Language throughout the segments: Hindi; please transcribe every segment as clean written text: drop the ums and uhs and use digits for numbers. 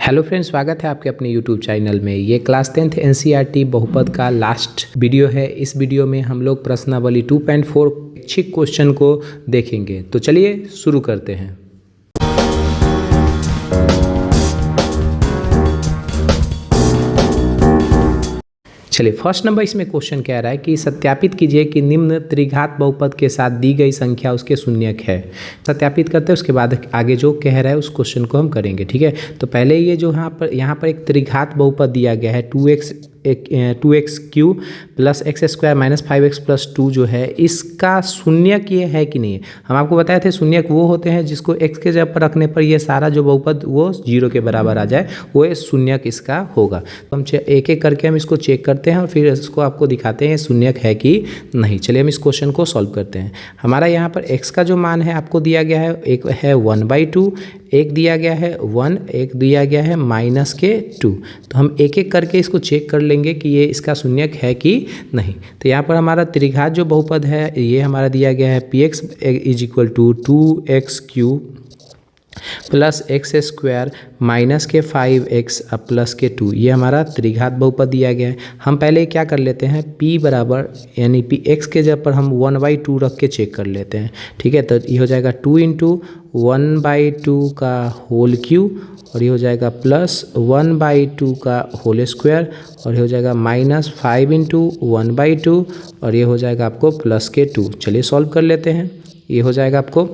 हेलो फ्रेंड्स, स्वागत है आपके अपने यूट्यूब चैनल में। ये क्लास 10th एनसीईआरटी बहुपद का लास्ट वीडियो है। इस वीडियो में हम लोग प्रश्नावली 2.4 ऐच्छिक क्वेश्चन को देखेंगे। तो चलिए शुरू करते हैं। चलिए, फर्स्ट नंबर इसमें क्वेश्चन कह रहा है कि सत्यापित कीजिए कि निम्न त्रिघात बहुपद के साथ दी गई संख्या उसके शून्यक है। सत्यापित करते हैं, उसके बाद आगे जो कह रहा है उस क्वेश्चन को हम करेंगे। ठीक है, तो पहले ये जो यहाँ पर एक त्रिघात बहुपद दिया गया है 2x Q plus x square minus 5x plus 2 जो है, इसका शून्यक ये है कि नहीं। हम आपको बताए थे शून्यक वो होते हैं जिसको x के जगह पर रखने पर ये सारा जो बहुपद वो 0 के बराबर आ जाए, वो शून्यक इसका होगा। तो हम एक एक करके हम इसको चेक करते हैं और फिर इसको आपको दिखाते हैं शून्यक है कि नहीं। चलिए हम इस क्वेश्चन को सॉल्व करते हैं। हमारा यहाँ पर x का जो मान है आपको दिया गया है, एक है 1/2, एक दिया गया है 1, एक दिया गया है -2। तो हम एक एक करके इसको चेक कर लेंगे कि ये इसका शून्यक है कि नहीं। तो यहाँ पर हमारा त्रिघात जो बहुपद है ये हमारा दिया गया है px = 2x³ plus x square minus के 5x प्लस के 2, ये हमारा त्रिघात बहुपद दिया गया है। हम पहले क्या कर लेते हैं, p बराबर यानी x के जगह पर हम 1/2 रख के चेक कर लेते हैं। ठीक है, तो ये हो जाएगा 2 × 1/2 का होल क्यूब, और ये हो जाएगा प्लस 1/2 का होल स्क्वायर, और ये हो जाएगा -5 × 1/2, और ये हो जाएगा आपको प्लस के 2। चलिए सॉल्व कर लेते हैं। ये हो जाएगा आपको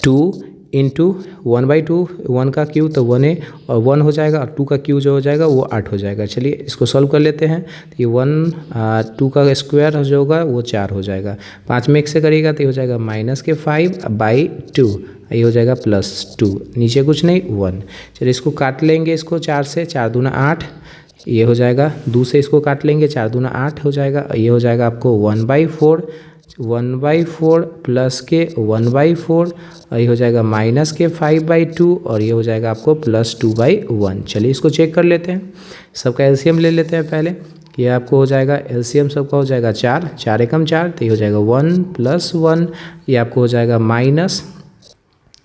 2 × 1/2, 1 का क्यूब तो 1 है और 1 हो जाएगा, और 2 का क्यूब जो हो जाएगा वो 8 हो जाएगा। चलिए इसको सॉल्व कर लेते हैं। तो ये 2 का स्क्वायर जो होगा वो 4 हो जाएगा। 5 में 1 से करिएगा तो ये हो जाएगा -5/2, ये हो जाएगा +2, नीचे कुछ नहीं 1। चलिए इसको काट लेंगे, इसको 4 से, 4 दूना 8, ये हो जाएगा। 2 से इसको काट लेंगे, 4 दूना 8 हो जाएगा। ये हो जाएगा आपको 1/4 प्लस के 1/4, और ये हो जाएगा -5/2, और ये हो जाएगा आपको +2/1। चलिए इसको चेक कर लेते हैं। सबका एलसीएम ले लेते हैं पहले। ये आपको हो जाएगा एलसीएम सबका हो जाएगा 4, 4 एकम 4, तो ये हो जाएगा 1 + 1, ये आपको हो जाएगा माइनस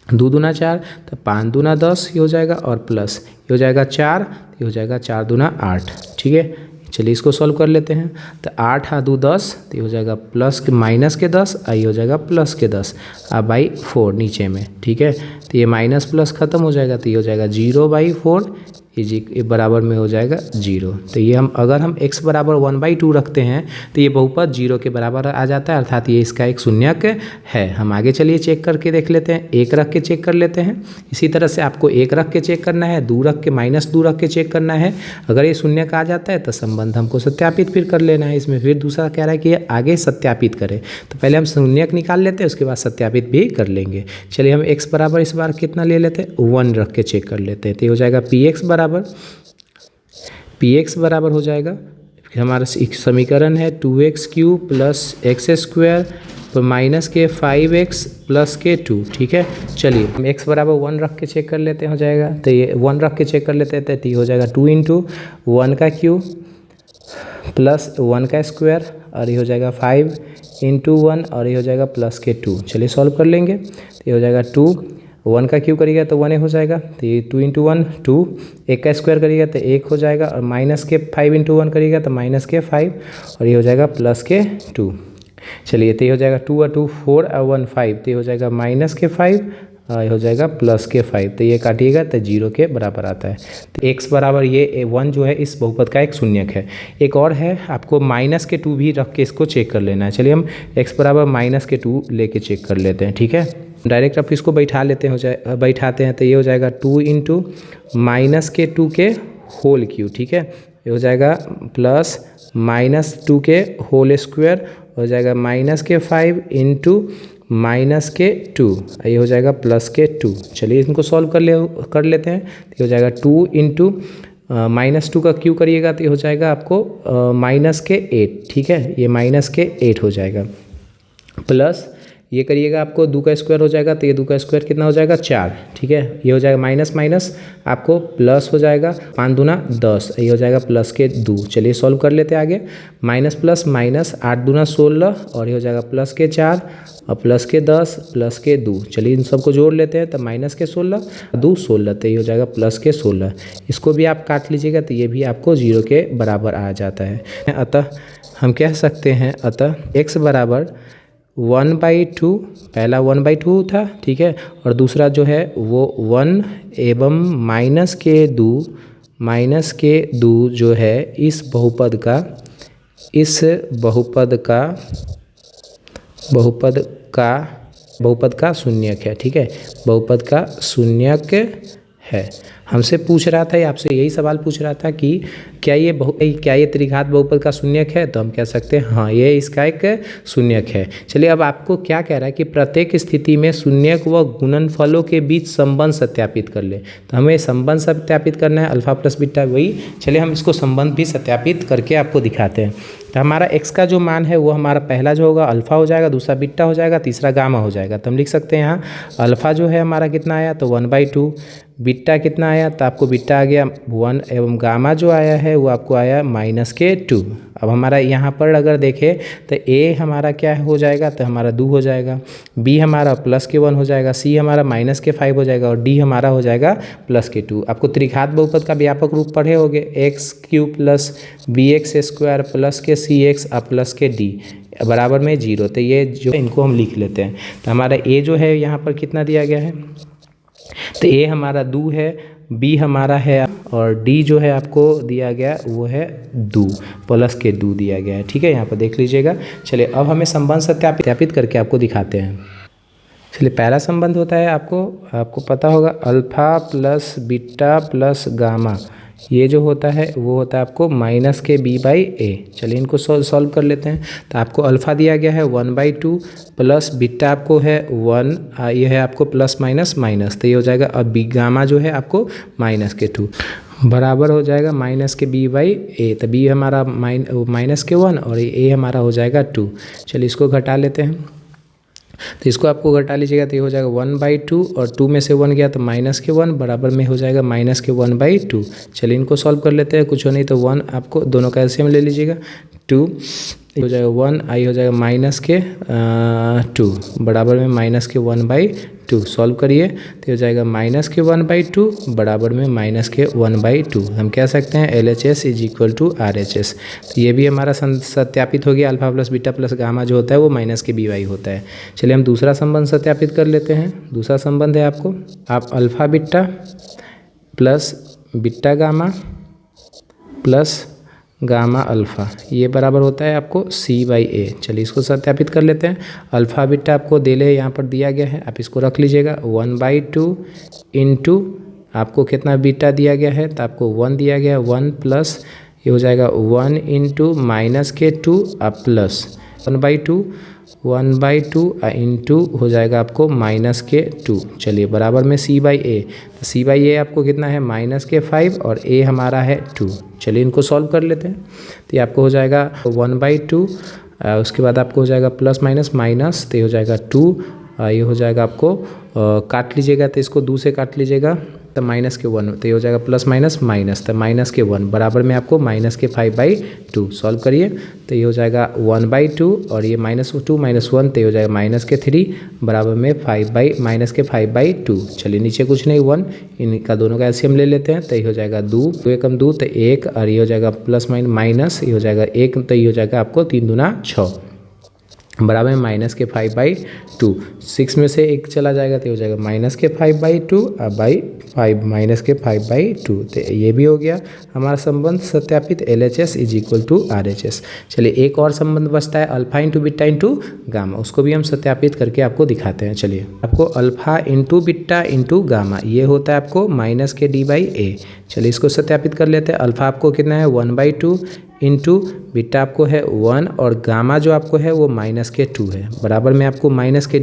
2 दूना 4, तो 5 दूना 10 ये हो जाएगा, और प्लस ये हो जाएगा 4, ये हो जाएगा 4 दूना 8। ठीक है, चलिए इसको सॉल्व कर लेते हैं। तो 8 × 2 = 10, तो ये हो जाएगा माइनस के 10, ये हो जाएगा प्लस के 10 /4 नीचे में। ठीक है, तो ये माइनस प्लस खत्म हो जाएगा, तो ये हो जाएगा 0/4 ये बराबर में हो जाएगा 0। तो ये अगर हम x बराबर 1/2 रखते हैं तो ये बहुपद 0 के बराबर आ जाता है, अर्थात ये इसका एक शून्यक है। हम आगे चलिए चेक करके देख लेते हैं। 1 रख के चेक कर लेते हैं। इसी तरह से आपको 1 रख के चेक करना है, 2 रख के -2 रख के चेक करना है। अगर ये शून्यक आ जाता है तो संबंध हमको सत्यापित फिर कर लेना है। इसमें फिर दूसरा कह रहा है कि आगे सत्यापित करें, तो पहले हम शून्यक निकाल लेते हैं, उसके बाद सत्यापित भी कर लेंगे। चलिए हम x बराबर इस बार कितना ले लेते हैं, 1 रख के चेक कर लेते हैं। तो ये हो जाएगा px बराबर हो जाएगा, फिर हमारा समीकरण है 2x³ plus x square minus के 5x प्लस के 2। ठीक है, चलिए हम x बराबर 1 रख के चेक कर लेते हैं, हो जाएगा। तो ये 1 रख के चेक कर लेते हैं, तो ये हो जाएगा 2 × 1 का क्यूब प्लस 1 का स्क्वायर, और ये हो जाएगा 5 × 1, और ये हो जाएगा प्लस के 2। चलिए सॉल्व कर लेंगे। तो ये हो जाएगा 2, 1 का क्यूब करिएगा तो 1 हो जाएगा, तो ये 2 × 1 2, 1 का स्क्वायर करिएगा तो 1 हो जाएगा, और माइनस के 5 × 1 करिएगा तो -5, और ये हो जाएगा प्लस के 2। चलिए तो ये हो जाएगा 2 और 2 4 और 1 5, तो ये हो जाएगा -5, ये हो जाएगा +5। तो ये काटिएगा तो 0 के बराबर आता है। तो x बराबर ये 1 जो है इस बहुपद का एक शून्यक है। एक और है, आपको -2 भी रख के इसको चेक कर लेना है। चलिए हम x बराबर -2 लेके चेक कर लेते हैं। ठीक है, डायरेक्ट आप इसको बैठा लेते हैं, बैठाते हैं, तो ये हो जाएगा 2 × -2 के होल क्यूब। ठीक है, ये हो जाएगा प्लस -2 के होल स्क्वायर, हो जाएगा -5 × -2, ये हो जाएगा प्लस के 2। चलिए इनको सॉल्व कर लेते हैं। तो हो जाएगा 2 × -2 का क्यूब करिएगा तो ये हो जाएगा आपको -8। ठीक है, ये -8 हो जाएगा, प्लस ये करिएगा आपको 2 का स्क्वायर हो जाएगा, तो ये 2 का स्क्वायर कितना हो जाएगा 4, ठीक है। ये हो जाएगा माइनस माइनस आपको प्लस हो जाएगा, 5 दूना 10, ये हो जाएगा प्लस के 2। चलिए सॉल्व कर लेते हैं आगे। माइनस प्लस माइनस 8 दूना 16 और ये हो जाएगा प्लस के 4 और प्लस के 10 प्लस के 2। चलिए इन सबको जोड़ लेते हैं, तो माइनस के 16 2 16, तो ये हो जाएगा प्लस के 16। इसको भी आप काट लीजिएगा तो ये भी आपको 0 के बराबर आ जाता है। अतः हम कह सकते हैं, अतः x बराबर 1/2, पहला 1/2 था, ठीक है, और दूसरा जो है वो 1 एवं माइनस के 2 जो है इस बहुपद का शून्यक है, ठीक है, बहुपद का शून्यक है। हमसे पूछ रहा था, आपसे यही सवाल पूछ रहा था कि क्या ये त्रिघात बहुपद का शून्यक है, तो हम कह सकते हैं हाँ ये इसका एक शून्यक है। चलिए अब आपको क्या कह रहा है कि प्रत्येक स्थिति में शून्यक व गुणनफलों के बीच संबंध सत्यापित कर ले। तो हमें संबंध सत्यापित करना है, अल्फा प्लस बीटा वही। चलिए हम इसको संबंध भी सत्यापित करके आपको दिखाते हैं। तो हमारा x का जो मान है वो हमारा पहला जो होगा अल्फ़ा हो जाएगा, दूसरा बीटा हो जाएगा, तीसरा गामा हो जाएगा। तो हम लिख सकते हैं यहाँ अल्फ़ा जो है हमारा कितना आया, तो 1/2, बीटा कितना आया, तो आपको बीटा आ गया 1 एवं गामा जो आया है वो आपको आया माइनस के 2। अब हमारा यहाँ पर अगर देखें तो a हमारा क्या हो जाएगा, तो हमारा 2 हो जाएगा, b हमारा प्लस के 1 हो जाएगा, c हमारा माइनस के 5 हो जाएगा और d हमारा हो जाएगा प्लस के 2। आपको त्रिघात बहुपद का व्यापक रूप पढ़े होंगे, x³ प्लस bx² प्लस के cx प्लस के d बराबर में 0। तो ये जो इनको हम लिख लेते हैं। तो हमारा a जो है यहाँ पर कितना दिया गया है, तो a हमारा 2 है, b हमारा है और d जो है आपको दिया गया वो है 2 प्लस के 2 दिया गया है, ठीक है, यहाँ पर देख लीजिएगा। चलिए अब हमें संबंध सत्यापित करके आपको दिखाते हैं। चलिए पहला संबंध होता है आपको पता होगा alpha plus beta plus gamma, ये जो होता है वो होता है आपको माइनस के b/a। चलिए इनको सॉल्व कर लेते हैं। तो आपको अल्फ़ा दिया गया है 1/2 प्लस बीटा आपको है 1, ये है आपको प्लस माइनस माइनस, तो ये हो जाएगा। अब गामा जो है आपको माइनस के 2 बराबर हो जाएगा माइनस के b/a। तो b हमारा माइनस के 1 और a हमारा हो जाएगा 2। चलिए इसको घटा लेते हैं। तो इसको आपको घटा लीजिएगा तो ये हो जाएगा 1/2 और 2 में से 1 गया तो माइनस के 1 बराबर में हो जाएगा माइनस के 1/2। चलिए इनको सॉल्व कर लेते हैं, कुछ हो नहीं तो 1 आपको दोनों का एलसीएम ले लीजिएगा, 2 हो जाएगा 1, आई हो जाएगा माइनस के 2 बराबर में माइनस के 1/2। सॉल्व करिए तो हो जाएगा माइनस के 1/2 बराबर में माइनस के 1/2। हम कह सकते हैं LHS = RHS। तो ये भी हमारा सत्यापित हो गया, alpha plus beta plus gamma जो होता है वो माइनस के by होता है। चलिए हम दूसरा संबंध सत्यापित कर लेते हैं। दूसरा संबंध है आप alpha beta plus beta gamma plus gamma alpha, ये बराबर होता है आपको c/a। चलिए इसको सत्यापित कर लेते हैं। अल्फ़ा बीटा आपको दिले यहाँ पर दिया गया है, आप इसको रख लीजिएगा 1/2 इंटू आपको कितना बीटा दिया गया है, तो आपको 1 दिया गया है, 1 प्लस ये हो जाएगा 1 इंटू माइनस के 2 प्लस 1/2 इंटू हो जाएगा आपको माइनस के 2। चलिए बराबर में c/a। तो c/a आपको कितना है माइनस के 5 और a हमारा है 2। चलिए इनको सॉल्व कर लेते हैं। तो ये आपको हो जाएगा 1/2, उसके बाद आपको हो जाएगा प्लस माइनस माइनस, तो ये हो जाएगा 2, ये हो जाएगा आपको काट लीजिएगा तो इसको 2 से काट लीजिएगा तो माइनस के 1, तो ये हो जाएगा प्लस माइनस माइनस, तो माइनस के 1 बराबर में आपको माइनस के 5/2। सॉल्व करिए तो ये हो जाएगा 1/2 और ये -2 -1, तो ये हो जाएगा माइनस के 3 बराबर में माइनस के 5/2। चलिए नीचे कुछ नहीं 1, इनका दोनों का एलसीएम ले लेते हैं। तो ये हो जाएगा 2 एकम 2 तो 1 और ये हो जाएगा प्लस माइनस ये हो जाएगा 1, तो ये हो जाएगा आपको 3 दूना 6 बराबर में माइनस के 5/2। 6 में से 1 चला जाएगा तो हो जाएगा माइनस के 5/2 5 माइनस के 5/2। तो ये भी हो गया हमारा संबंध सत्यापित LHS = RHS। चलिए एक और संबंध बचता है alpha into beta into gamma, उसको भी हम सत्यापित करके आपको दिखाते हैं। चलिए आपको alpha into beta into gamma ये होता है आपको माइनस के d/a। चलिए इसको सत्यापित कर लेते हैं। अल्फ़ा आपको कितना है 1/2 इंटू बीटा आपको है 1 और गामा जो आपको है वो माइनस के 2 है बराबर में आपको माइनस के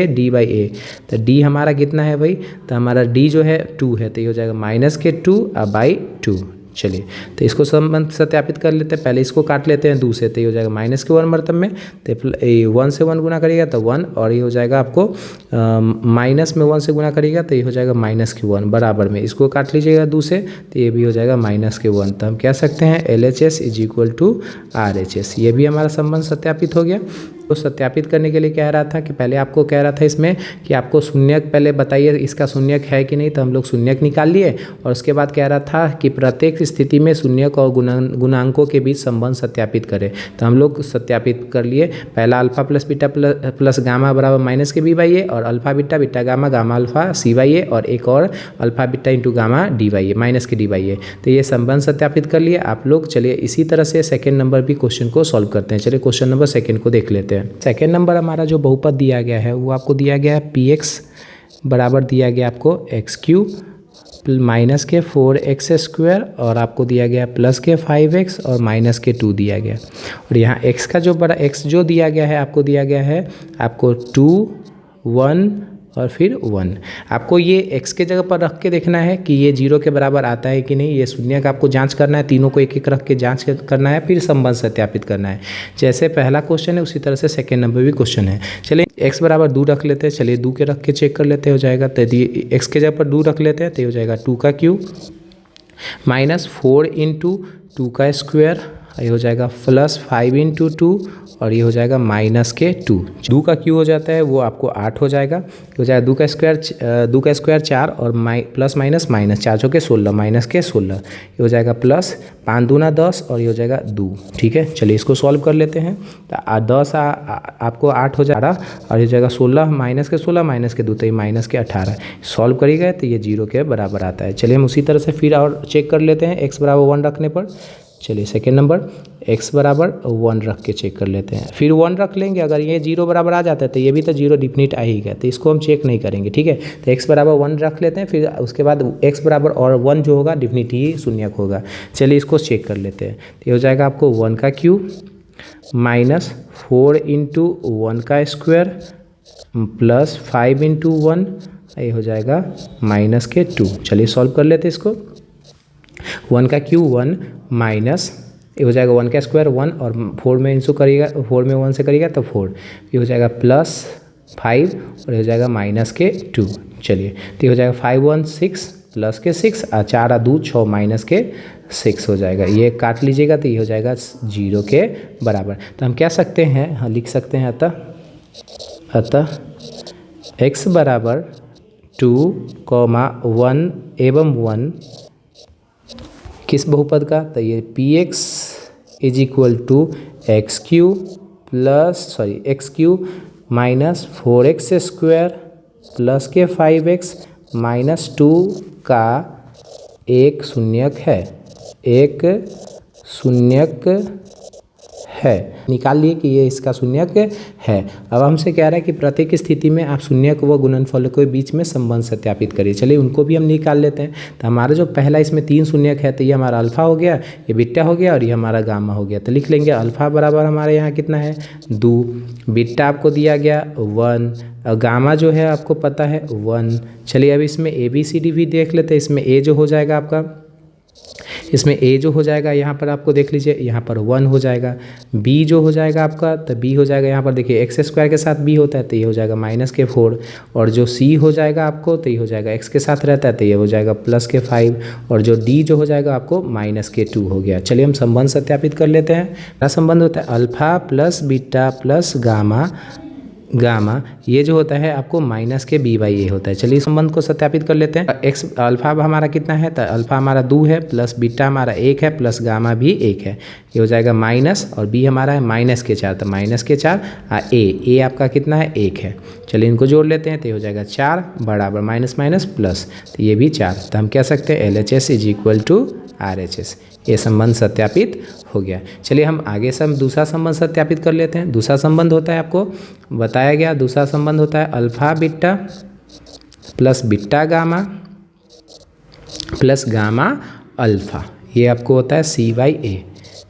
d/a। तो d हमारा कितना है भाई, तो हमारा d जो है 2 है, तो ये हो जाएगा माइनस के 2/2। चलिए तो इसको संबंध सत्यापित कर लेते हैं। पहले इसको काट लेते हैं 2 से, तो ये हो जाएगा माइनस के 1 मतलब में, तो 1 से 1 गुना करिएगा तो 1, और ये हो जाएगा आपको माइनस में 1 से गुना करिएगा तो ये हो जाएगा माइनस के 1 बराबर में, इसको काट लीजिएगा 2 से, तो ये भी हो जाएगा माइनस के 1। तो हम कह सकते हैं LHS is equal to RHS। ये भी हमारा संबंध सत्यापित हो गया। तो सत्यापित करने के लिए कह रहा था कि पहले आपको कह रहा था इसमें कि आपको शून्यक पहले बताइए इसका शून्यक है कि नहीं, तो हम लोग शून्यक निकाल लिए, और उसके बाद कह रहा था कि प्रत्येक स्थिति में शून्यक और गुणांकों के बीच संबंध सत्यापित करें। तो हम लोग सत्यापित कर लिए। पहला alpha plus beta plus gamma बराबर माइनस के B/A, और alpha beta beta gamma gamma alpha C/A, और एक और alpha beta into gamma D/A minus के D/A। तो ये संबंध सत्यापित कर लिए आप लोग। चलिए इसी तरह से सेकेंड नंबर भी क्वेश्चन को सॉल्व करते हैं। चलिए क्वेश्चन नंबर सेकेंड को देख लेते हैं। सेकेंड नंबर हमारा जो बहुपद दिया गया है वो आपको दिया गया है px बराबर दिया गया आपको x³ माइनस के 4x², और आपको दिया गया प्लस के 5x और माइनस के 2 दिया गया। और यहाँ x का जो बड़ा x जो दिया गया है आपको दिया गया है आपको 2, 1 और फिर 1। आपको ये x के जगह पर रख के देखना है कि ये 0 के बराबर आता है कि नहीं। ये शून्यक आपको जांच करना है, तीनों को एक एक रख के जांच करना है, फिर संबंध सत्यापित करना है। जैसे पहला क्वेश्चन है उसी तरह से सेकेंड नंबर भी क्वेश्चन है। चलिए x बराबर 2 रख लेते हैं। चलिए 2 के रख के चेक कर लेते हो जाएगा। तो x के जगह पर 2 रख लेते हैं तो ये हो जाएगा 2 का क्यूब माइनस 4 इंटू 2 का स्क्वायर, ये हो जाएगा प्लस 5 इंटू 2, और ये हो जाएगा माइनस के 2। 2 का क्यू हो जाता है वो आपको 8 हो जाएगा। हो जाएगा 2 का स्क्वायर 4 और प्लस माइनस माइनस 4 जो के 16 माइनस के 16, ये हो जाएगा प्लस 5 दूना 10 और ये हो जाएगा 2। ठीक है, चलिए इसको सॉल्व कर लेते हैं। तो 10 आपको 8 हो जाएगा, और ये हो जाएगा 16 माइनस के 16 माइनस के 2, तो ये माइनस के 18। सॉल्व करिएगा तो ये 0 के बराबर आता है। चलिए हम उसी तरह से फिर और चेक कर लेते हैं x बराबर 1 रखने पर। चलिए सेकेंड नंबर x बराबर 1 रख के चेक कर लेते हैं। फिर 1 रख लेंगे, अगर ये 0 बराबर आ जाता है तो ये भी तो 0 डिफिनिट आ ही गया, तो इसको हम चेक नहीं करेंगे। ठीक है, तो x बराबर 1 रख लेते हैं, फिर उसके बाद x बराबर और 1 जो होगा डिफिनिट ही शून्यक होगा। चलिए इसको चेक कर लेते हैं। तो ये हो जाएगा आपको 1 का क्यूब माइनस 4 इंटू 1 का स्क्वायर प्लस 5 इंटू 1, ये हो जाएगा माइनस के 2। चलिए सॉल्व कर लेते हैं इसको। 1 का क्यूब 1 माइनस ये हो जाएगा 1 का स्क्वायर 1, और 4 में इंसू करिएगा, 4 में 1 से करिएगा तो 4, ये हो जाएगा प्लस 5 और ये हो जाएगा माइनस के 2। चलिए तो ये हो जाएगा 5 1 6 प्लस के 6 और 4 आ 2 6 माइनस के 6 हो जाएगा। ये काट लीजिएगा तो ये हो जाएगा 0 के बराबर। तो हम क्या सकते हैं, हाँ लिख सकते हैं अतः x बराबर 2, 1 एवं 1 किस बहुपद का, तो ये px is equal to x³ minus 4x square plus के 5x माइनस 2 का एक शून्यक है। निकाल लिए कि ये इसका शून्यक है। अब हमसे कह रहा है कि प्रत्येक स्थिति में आप शून्यक व गुणनफल के बीच में संबंध सत्यापित करिए। चलिए उनको भी हम निकाल लेते हैं। तो हमारा जो पहला इसमें 3 शून्यक है, तो ये हमारा अल्फा हो गया, ये बीटा हो गया और ये हमारा गामा हो गया। तो लिख लेंगे अल्फा बराबर हमारे यहाँ कितना है 2, बीटा आपको दिया गया 1, और गामा जो है आपको पता है 1। चलिए अब इसमें ABCD भी देख लेते हैं। इसमें A जो हो जाएगा आपका, इसमें A जो हो जाएगा यहाँ पर आपको देख लीजिए, यहाँ पर 1 हो जाएगा। B जो हो जाएगा आपका, तो B हो जाएगा यहाँ पर देखिए x स्क्वायर के साथ B होता है तो ये हो जाएगा माइनस के 4, और जो C हो जाएगा आपको तो ये हो जाएगा x के साथ रहता है तो ये हो जाएगा प्लस के 5, और जो D जो हो जाएगा आपको माइनस के 2 हो गया। चलिए हम संबंध सत्यापित कर लेते हैं। पहला संबंध होता है alpha plus beta plus gamma, ये जो होता है आपको माइनस के B/A होता है। चलिए संबंध को सत्यापित कर लेते हैं। x अल्फा हमारा कितना है, तो अल्फा हमारा 2 है, प्लस बीटा हमारा 1 है, प्लस गामा भी 1 है, ये हो जाएगा माइनस, और b हमारा है माइनस के 4, तो माइनस के 4, a आपका कितना है 1 है। चलिए इनको जोड़ लेते हैं तो ये हो जाएगा 4 बराबर माइनस माइनस प्लस, तो ये भी 4। तो हम कह सकते हैं LHS is equal to RHS। ये संबंध सत्यापित हो गया। चलिए हम आगे से दूसरा संबंध सत्यापित कर लेते हैं। दूसरा संबंध होता है आपको बताया गया, दूसरा संबंध होता है alpha beta plus beta gamma plus gamma alpha, ये आपको होता है C/A।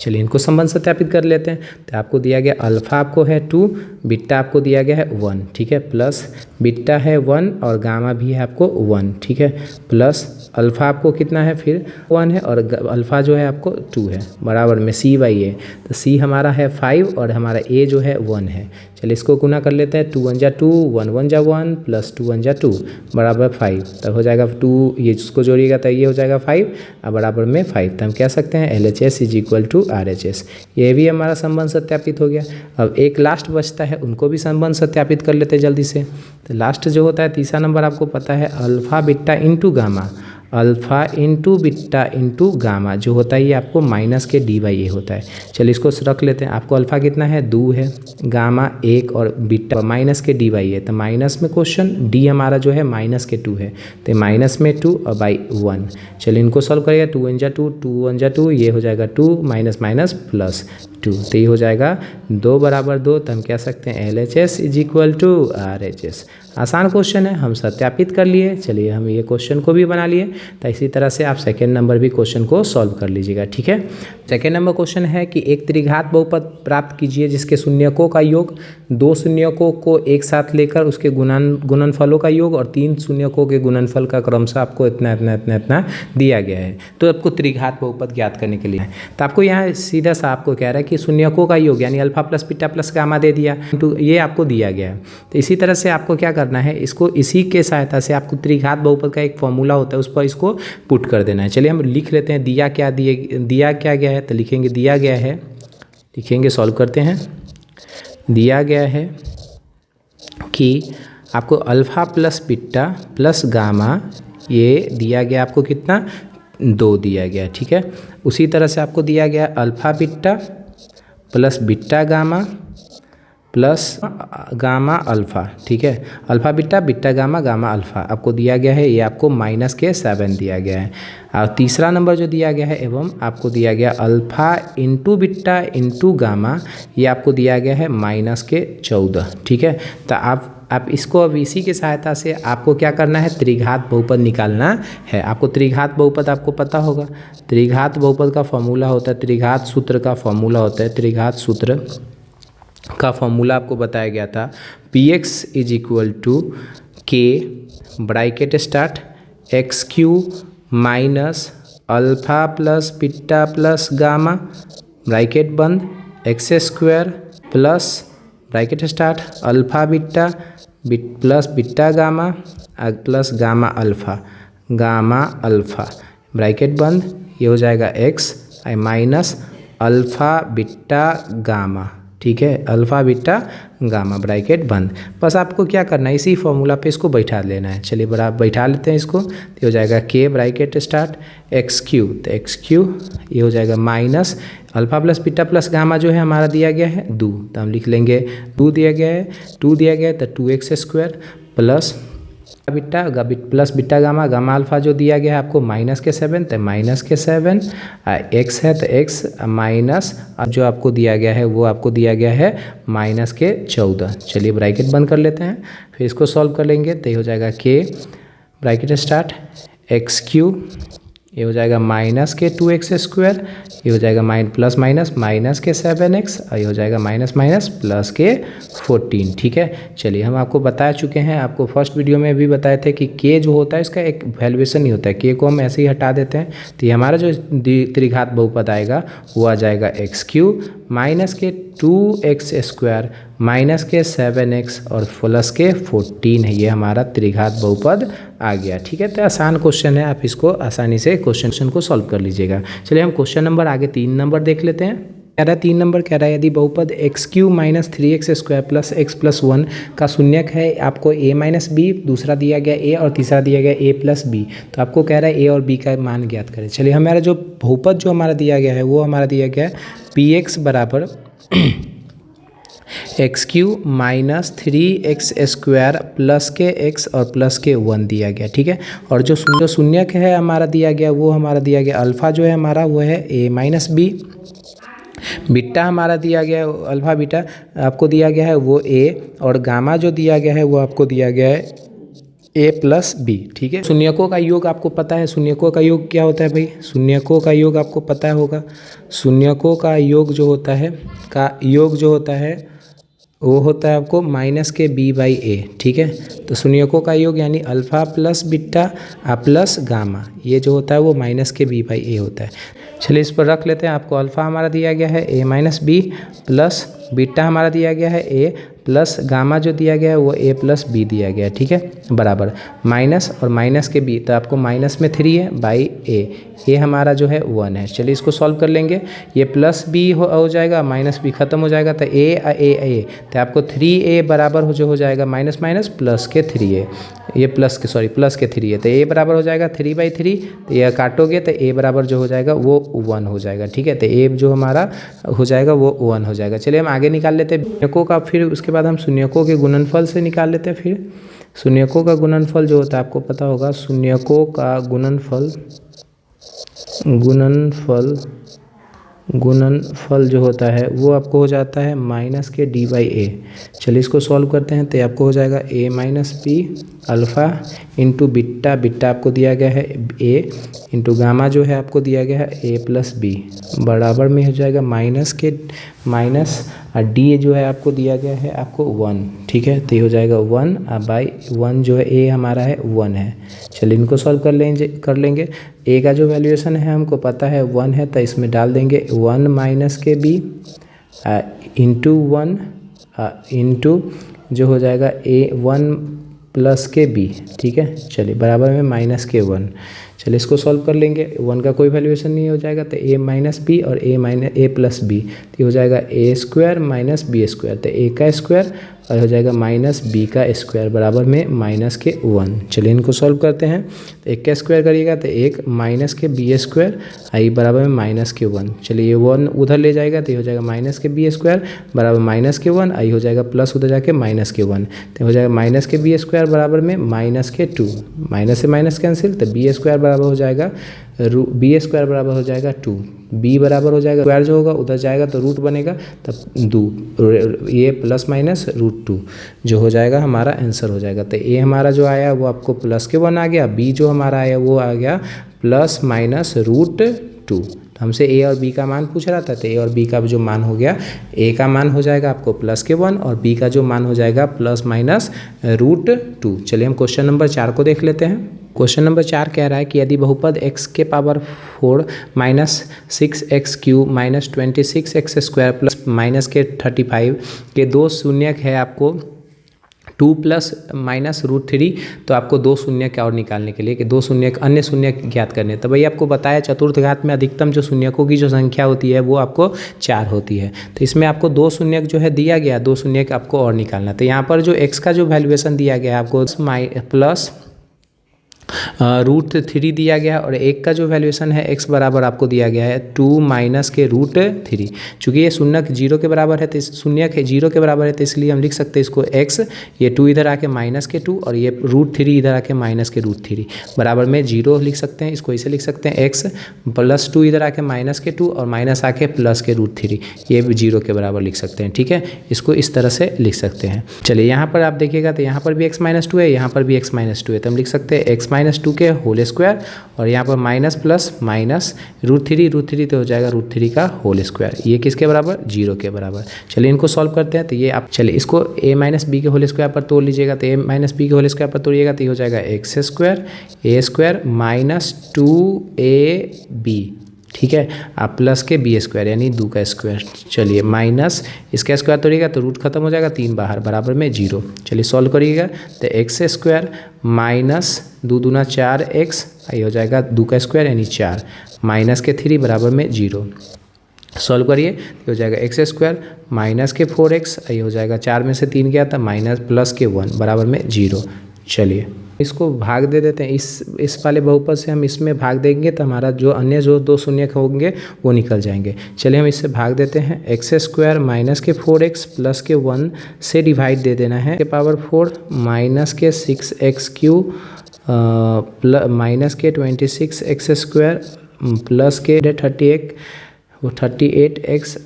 चलिए इनको संबंध सत्यापित कर लेते हैं। तो आपको दिया गया अल्फा आपको है 2, बीटा आपको दिया गया है 1, ठीक है, प्लस बीटा है 1 और गामा भी है आपको 1, ठीक है, प्लस अल्फ़ा आपको कितना है फिर 1 है और अल्फ़ा जो है आपको 2 है, बराबर में C/A। तो C हमारा है 5 और हमारा A जो है 1 है। चलिए इसको गुना कर लेते हैं, 2 1 जा 2, 1 1 जा 1 प्लस 2 1 जा 2 बराबर 5। तब हो जाएगा 2, ये जिसको जोड़िएगा तो ये हो जाएगा 5 और बराबर में 5। तो हम कह सकते हैं LHS = RHS। ये भी हमारा संबंध सत्यापित हो गया। अब एक लास्ट बचता है, उनको भी संबंध सत्यापित कर लेते हैं जल्दी से। तो लास्ट जो होता है तीसरा नंबर आपको पता है alpha beta into gamma, alpha into beta into gamma जो होता है ये आपको माइनस के D/A होता है। चलिए इसको रख लेते हैं। आपको अल्फ़ा कितना है 2 है, गामा 1 और बीटा माइनस के D/A। तो माइनस में क्वेश्चन D हमारा जो है माइनस के 2 है, तो माइनस में 2 और बाई 1। चलिए इनको सॉल्व करिएगा, 2 1 जा 2, 2 1 जा 2, ये हो जाएगा 2 माइनस माइनस प्लस 2, तो ये हो जाएगा 2 बराबर 2। तो हम कह सकते हैं LHS = RHS। आसान क्वेश्चन है, हम सत्यापित कर लिए। चलिए हम ये क्वेश्चन को भी बना लिए। तो इसी तरह से आप सेकेंड नंबर भी क्वेश्चन को सॉल्व कर लीजिएगा, ठीक है। सेकेंड नंबर क्वेश्चन है कि एक त्रिघात बहुपद प्राप्त कीजिए जिसके शून्यकों का योग 2 शून्यकों को एक साथ लेकर उसके गुणनफलों का योग और 3 शून्यकों के गुणनफल का क्रमशः आपको इतना इतना इतना इतना दिया गया है। तो आपको त्रिघात बहुपद ज्ञात करने के लिए है। तो आपको यहाँ सीधा सा आपको कह रहा है कि शून्यकों का योग यानी alpha plus beta plus gamma दे दिया, तो ये आपको दिया गया है। तो इसी तरह से आपको क्या करना है, इसको इसी के सहायता से आपको त्रिघात बहुपद का एक फॉर्मूला होता है उस पर इसको पुट कर देना है। चलिए हम लिख लेते हैं दिया क्या गया है। तो लिखेंगे दिया गया है, लिखेंगे सॉल्व करते हैं। दिया गया है कि आपको alpha plus beta plus gamma ये दिया गया, आपको कितना 2 दिया गया, ठीक है। उसी तरह से आपको दिया गया alpha beta plus beta gamma plus gamma alpha, ठीक है। Alpha beta beta gamma gamma alpha आपको दिया गया है, ये आपको माइनस के 7 दिया गया है। और तीसरा नंबर जो दिया गया है एवं आपको दिया गया alpha into beta into gamma, ये आपको दिया गया है माइनस के 14, ठीक है। तो आप इसको अब इसी की सहायता से आपको क्या करना है, त्रिघात बहुपद निकालना है। आपको त्रिघात बहुपद आपको पता होगा, त्रिघात बहुपद का फॉर्मूला होता है, त्रिघात सूत्र का फॉर्मूला होता है, त्रिघात सूत्र का फॉर्मूला आपको बताया गया था Px = K bracket start XQ minus alpha plus beta plus gamma bracket बंद x² plus bracket start alpha beta plus beta gamma plus gamma alpha bracket बंद, ये हो जाएगा x minus alpha beta gamma, ठीक है, अल्फ़ा बीटा गामा ब्रैकेट बंद। बस आपको क्या करना है, इसी फॉर्मूला पे इसको बैठा लेना है। चलिए बड़ा बैठा लेते हैं इसको। तो हो जाएगा K ब्रैकेट स्टार्ट XQ, तो XQ ये हो जाएगा minus alpha plus beta plus gamma जो है हमारा दिया गया है 2, तो हम लिख लेंगे 2 दिया गया है, 2 दिया गया है तो 2x² plus beta plus beta gamma gamma alpha जो दिया गया है आपको माइनस के 7, तो माइनस के 7 x है तो x माइनस अब जो आपको दिया गया है वो आपको दिया गया है माइनस के 14। चलिए ब्रैकेट बंद कर लेते हैं, फिर इसको सॉल्व कर लेंगे। तो ये हो जाएगा K ब्रैकेट स्टार्ट XQ, ये हो जाएगा माइनस के 2x², ये हो जाएगा प्लस माइनस के 7x और ये हो जाएगा माइनस प्लस के 14, ठीक है। चलिए हम आपको बता चुके हैं, आपको फर्स्ट वीडियो में भी बताए थे कि K जो होता है इसका एक वैल्यूएशन नहीं होता है, K को हम ऐसे ही हटा देते हैं। तो ये हमारा जो त्रिघात बहुपद आएगा वो आ जाएगा XQ माइनस के 2x² माइनस के 7x और प्लस के 14 है, ये हमारा त्रिघात बहुपद आ गया, ठीक है। तो आसान क्वेश्चन है, आप इसको आसानी से क्वेश्चन को सॉल्व कर लीजिएगा। चलिए हम क्वेश्चन नंबर आगे 3 नंबर देख लेते हैं। कह रहा है 3 नंबर कह रहा है यदि बहुपद XQ minus 3x² plus x plus 1 का शून्यक है, आपको a माइनस b, दूसरा दिया गया a और तीसरा दिया गया a प्लस b, तो आपको कह रहा है a और b का मान ज्ञात करें। चलिए हमारा जो बहुपद जो हमारा दिया गया है वो हमारा दिया गया है Px बराबर XQ माइनस 3x² प्लस के x और प्लस के 1 दिया गया, ठीक है। और जो शून्यक है हमारा दिया गया वो हमारा दिया गया अल्फ़ा जो है हमारा वो है a माइनस b, बीटा हमारा दिया गया है अल्फ़ा बीटा आपको दिया गया है वो a, और गामा जो दिया गया है वो आपको दिया गया है a प्लस b, ठीक है। शून्यकों का योग आपको पता है, शून्यकों का योग क्या होता है भाई, शून्यकों का योग आपको पता होगा। शून्यकों का योग जो होता है वो होता है आपको माइनस के बी बाई ए, ठीक है। तो शून्यकों का योग यानी alpha plus beta plus gamma, ये जो होता है वो माइनस के बी बाई ए होता है। चलिए इस पर रख लेते हैं। आपको अल्फ़ा हमारा दिया गया है ए माइनस बी, प्लस बीटा हमारा दिया गया है ए, प्लस गामा जो दिया गया है वो ए प्लस बी दिया गया है, ठीक है, बराबर माइनस और माइनस के बी, तो आपको माइनस में 3 है बाई ए हमारा जो है 1 है। चलिए इसको सॉल्व कर लेंगे। ये प्लस बी हो जाएगा, माइनस बी खत्म हो जाएगा, तो ए तो आपको 3a बराबर हो जाएगा माइनस माइनस प्लस के 3a, ये प्लस के 3 है, तो a बराबर हो जाएगा 3/3, तो ये काटोगे तो a बराबर जो हो जाएगा वो 1 हो जाएगा, ठीक है। तो a जो हमारा हो जाएगा वो 1 हो जाएगा। चलिए हम आगे निकाल लेते हैं शून्यकों का, फिर उसके बाद हम शून्यकों के गुणनफल से निकाल लेते हैं। फिर शून्यकों का गुणनफल जो होता है आपको पता होगा, शून्यकों का गुणनफल जो होता है वो आपको हो जाता है माइनस के डी बाई ए। चलिए इसको सॉल्व करते हैं। तो आपको हो जाएगा A minus B alpha into beta आपको दिया गया है ए, इंटू गामा जो है आपको दिया गया है ए प्लस बी, बराबर में हो जाएगा माइनस और डी जो है आपको दिया गया है आपको 1, ठीक है। तो ये हो जाएगा 1 बाई 1 जो है ए हमारा है 1 है। चलिए इनको सॉल्व कर लेंगे। ए का जो वैल्यूएशन है हमको पता है 1 है, तो इसमें डाल देंगे 1 माइनस के बी इंटू 1 इंटू जो हो जाएगा ए 1 प्लस के बी, ठीक है। चलिए बराबर में माइनस के 1। चलिए इसको सॉल्व कर लेंगे। 1 का कोई वैल्यूएशन नहीं हो जाएगा, तो ए माइनस बी और ए प्लस बी, तो हो जाएगा ए स्क्वायर माइनस बी स्क्वायर, तो ए का स्क्वायर और हो जाएगा माइनस बी का स्क्वायर बराबर में माइनस के 1। चलिए इनको सॉल्व करते हैं। तो 1 का स्क्वायर करिएगा तो 1 माइनस के बी स्क्वायर आई बराबर में माइनस के 1। चलिए ये 1 उधर ले जाएगा तो ये हो जाएगा माइनस के बी स्क्वायर बराबर माइनस के 1, आई हो जाएगा प्लस उधर जाके माइनस के 1, तो हो जाएगा माइनस के बी स्क्वायर बराबर में माइनस के 2, माइनस से माइनस कैंसिल, तो बी स्क्वायर बराबर हो जाएगा बी स्क्वायर बराबर हो जाएगा 2, बी बराबर हो जाएगा स्क्वायर जो होगा उधर जाएगा तो रूट बनेगा, तब 2 ये प्लस माइनस √2 जो हो जाएगा हमारा आंसर हो जाएगा। तो ए हमारा जो आया वो आपको प्लस के 1 आ गया, बी जो हमारा आया वो आ गया प्लस माइनस √2। हमसे ए और बी का मान पूछ रहा था, तो ए और बी का जो मान हो गया, ए का मान हो जाएगा आपको प्लस के 1 और बी का जो मान हो जाएगा प्लस माइनस √2। चलिए हम क्वेश्चन नंबर 4 को देख लेते हैं। क्वेश्चन नंबर 4 कह रहा है कि यदि बहुपद x के power 4 minus 6x³ minus 26x² plus minus के 35 के दो शून्यक है, आपको 2 प्लस माइनस √3, तो आपको दो शून्यक और निकालने के लिए कि दो शून्यक अन्य शून्यक ज्ञात करने। तो भाई आपको बताया चतुर्थ घात में अधिकतम जो शून्यकों की जो संख्या होती है वो आपको 4 होती है। तो इसमें आपको दो शून्यक जो है दिया गया, दो शून्यक आपको और निकालना। तो यहाँ पर जो x का जो वैल्यूएशन दिया गया है आपको प्लस √3 दिया गया और एक का जो वैल्यूएशन है x बराबर आपको दिया गया है 2 माइनस के √3। चूँकि ये शून्यक 0 के बराबर है, तो शून्यक है 0 के बराबर है, तो इसलिए हम लिख सकते हैं इसको x, ये 2 इधर आके माइनस के 2 और ये √3 इधर आके माइनस के √3 बराबर में 0 लिख सकते हैं। इसको इसे लिख सकते हैं x प्लस 2 इधर आके माइनस के 2 और माइनस आके प्लस के √3, ये भी 0 के बराबर लिख सकते हैं, ठीक है। इसको इस तरह से लिख सकते हैं। चलिए यहाँ पर आप देखिएगा तो यहाँ पर भी x माइनस 2 है, यहाँ पर भी x माइनस 2 है, तो हम लिख सकते हैं x माइनस 2 के होल स्क्वायर और यहाँ पर माइनस प्लस माइनस √3 तो हो जाएगा √3 का होल स्क्वायर, ये किसके बराबर 0 के बराबर। चलिए इनको सॉल्व करते हैं। तो ये आप चलिए इसको a माइनस बी के होल स्क्वायर पर तोड़ लीजिएगा, तो a माइनस बी के होल स्क्वायर पर तोड़िएगा तो ये हो जाएगा x² माइनस 2ab, ठीक है, आप प्लस के बी स्क्वायर यानी 2 का स्क्वायर। चलिए माइनस इसका स्क्वायर तोड़िएगा तो रूट खत्म हो जाएगा, 3 बाहर बराबर में 0। चलिए सॉल्व करिएगा तो x² माइनस 2 दूना 4x, ये हो जाएगा 2 का स्क्वायर यानी 4 माइनस के 3 बराबर में 0। सॉल्व करिए तो हो जाएगा x² माइनस के 4x, ये हो जाएगा 4 में से 3 गया था माइनस प्लस के 1 बराबर में 0। चलिए इसको भाग दे देते हैं, इस वाले बहुपद से हम इसमें भाग देंगे तो हमारा जो अन्य जो दो शून्यक होंगे वो निकल जाएंगे। चलिए हम इससे भाग देते हैं। x² माइनस के 4x प्लस के 1 से डिवाइड दे देना है के पावर 4 माइनस के 6x³ माइनस के 26x² प्लस के 38x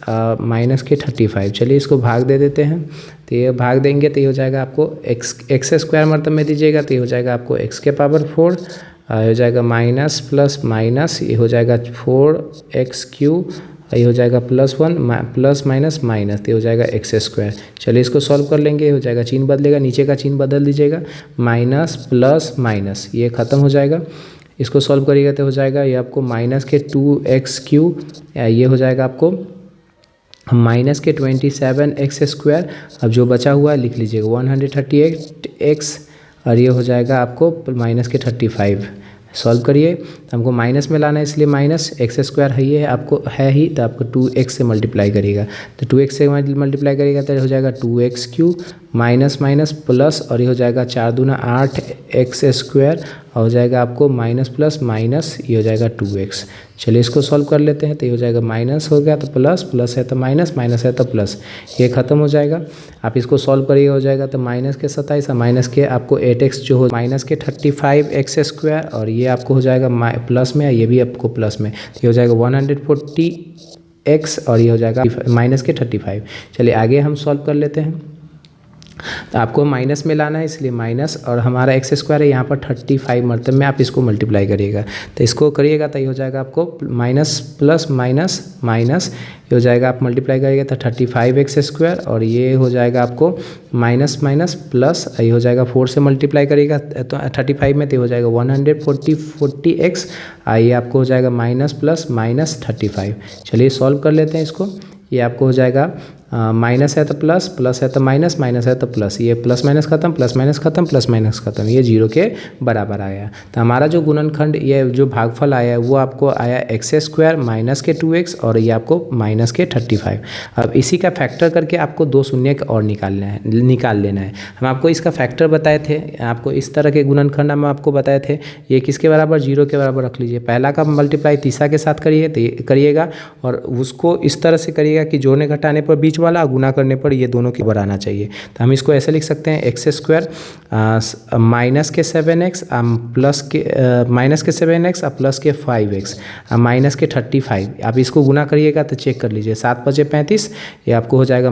माइनस के 35। चलिए इसको भाग दे देते हैं। तो ये भाग देंगे तो ये हो जाएगा आपको x² मतलब में दीजिएगा तो ये हो जाएगा आपको x के पावर 4 हो जाएगा माइनस प्लस माइनस, ये हो जाएगा 4x³ ये हो जाएगा +1 प्लस माइनस माइनस, तो ये हो जाएगा x²। चलिए इसको सॉल्व कर लेंगे, ये हो जाएगा चिन्ह बदलेगा, नीचे का चिन्ह बदल दीजिएगा, माइनस प्लस माइनस, ये ख़त्म हो जाएगा। इसको सॉल्व करिएगा तो हो जाएगा ये आपको -2x³, ये हो जाएगा आपको -27x²। अब जो बचा हुआ है लिख लीजिएगा 138x, और ये हो जाएगा आपको -35। सॉल्व करिए, हमको माइनस में लाना है इसलिए माइनस x² है, ये आपको है ही, तो आपको 2x से मल्टीप्लाई करिएगा, तो 2x से मल्टीप्लाई करिएगा तो हो जाएगा 2x³ माइनस माइनस प्लस, और ये हो जाएगा 4 दूना 8x², और हो जाएगा आपको माइनस प्लस माइनस, ये हो जाएगा 2x। चलिए इसको सॉल्व कर लेते हैं, तो ये हो जाएगा माइनस हो गया तो प्लस, प्लस है तो माइनस, माइनस है तो प्लस, ये ख़त्म हो जाएगा। आप इसको सॉल्व करिएगा, हो जाएगा तो -27 माइनस के आपको 8x जो हो -35x², और ये आपको हो जाएगा प्लस में, ये भी आपको प्लस में, तो ये हो जाएगा 140x, और ये हो जाएगा -35। चलिए आगे हम सॉल्व कर लेते हैं, तो आपको माइनस में लाना है इसलिए माइनस, और हमारा x² है यहाँ पर 35 मरतब में, आप इसको मल्टीप्लाई करिएगा, तो इसको करिएगा तो ये हो जाएगा आपको माइनस प्लस माइनस माइनस, ये हो जाएगा आप मल्टीप्लाई करिएगा तो 35x², और ये हो जाएगा आपको माइनस माइनस प्लस, ये हो जाएगा 4 से मल्टीप्लाई करिएगा तो 35 में, तो हो जाएगा 140x, ये आपको हो जाएगा माइनस प्लस माइनस 35। चलिए सॉल्व कर लेते हैं इसको, ये आपको हो जाएगा माइनस है तो प्लस, प्लस है तो माइनस, माइनस है तो प्लस, ये प्लस माइनस खत्म, प्लस माइनस खत्म, प्लस माइनस खत्म, ये 0 के बराबर आया। तो हमारा जो गुणनखंड, ये जो भागफल आया है वो आपको आया x² माइनस के 2x, और ये आपको माइनस के 35। अब इसी का फैक्टर करके आपको 2 शून्य और निकाल लेना है। हम आपको इसका फैक्टर बताए थे, आपको इस तरह के गुणनखंड हम आपको बताए थे, ये किसके बराबर, 0 के बराबर रख लीजिए। पहला का मल्टीप्लाई तीसरा के साथ करिएगा, और उसको इस तरह से करिएगा कि जोड़ने घटाने पर बीच वाला, गुना करने पर ये दोनों के बराबर आना चाहिए। तो हम इसको ऐसे लिख सकते हैं, x² माइनस के 7x प्लस के माइनस के 7x प्लस के 5x माइनस के 35। आप इसको गुना करिएगा तो चेक कर लीजिए, 7 × 35, ये आपको हो जाएगा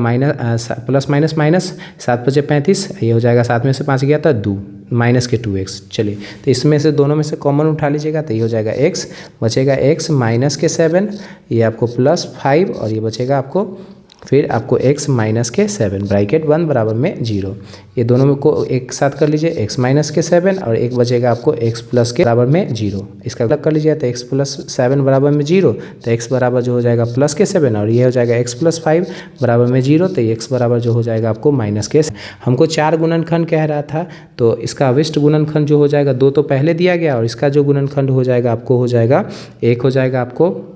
प्लस माइनस माइनस, 7 × 35, ये हो जाएगा 7 में से 5 गया था 2, माइनस के 2x। चलिए तो इसमें से दोनों में से कॉमन उठा लीजिएगा, तो ये हो जाएगा x, बचेगा x माइनस के 7, ये आपको प्लस 5, और ये बचेगा आपको फिर आपको x माइनस के 7 ब्रैकेट 1 बराबर में 0, ये दोनों में को एक साथ कर लीजिए, x माइनस के 7 और एक बचेगा आपको x प्लस के बराबर में 0। इसका अलग कर लीजिए, तो x प्लस 7 बराबर में 0, तो x बराबर जो हो जाएगा प्लस के 7, और ये हो जाएगा x प्लस 5 बराबर में 0, तो x बराबर जो हो जाएगा आपको माइनस के। हमको 4 गुणनखंड कह रहा था, तो इसका अविष्ट गुणनखंड जो हो जाएगा 2 तो पहले दिया गया, और इसका जो गुणनखंड हो जाएगा आपको हो जाएगा, एक हो जाएगा आपको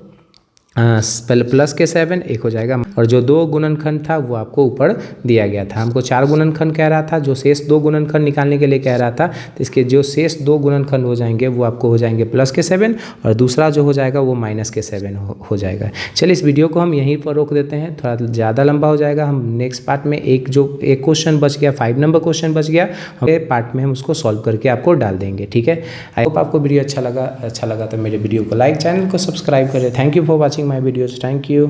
प्लस के 7, एक हो जाएगा, और जो 2 गुणनखंड था वो आपको ऊपर दिया गया था। हमको 4 गुणनखंड कह रहा था, जो शेष 2 गुणनखंड निकालने के लिए कह रहा था, तो इसके जो शेष 2 गुणनखंड हो जाएंगे वो आपको हो जाएंगे प्लस के 7, और दूसरा जो हो जाएगा वो माइनस के 7 हो जाएगा। चलिए इस वीडियो को हम यहीं पर रोक देते हैं, थोड़ा ज़्यादा लंबा हो जाएगा। हम नेक्स्ट पार्ट में एक क्वेश्चन बच गया, 5 नंबर क्वेश्चन बच गया, हम पार्ट में हम उसको सॉल्व करके आपको डाल देंगे, ठीक है। आई होप आपको वीडियो अच्छा लगा तो मेरे वीडियो को लाइक, चैनल को सब्सक्राइब करें। Thank you for watching my videos, thank you.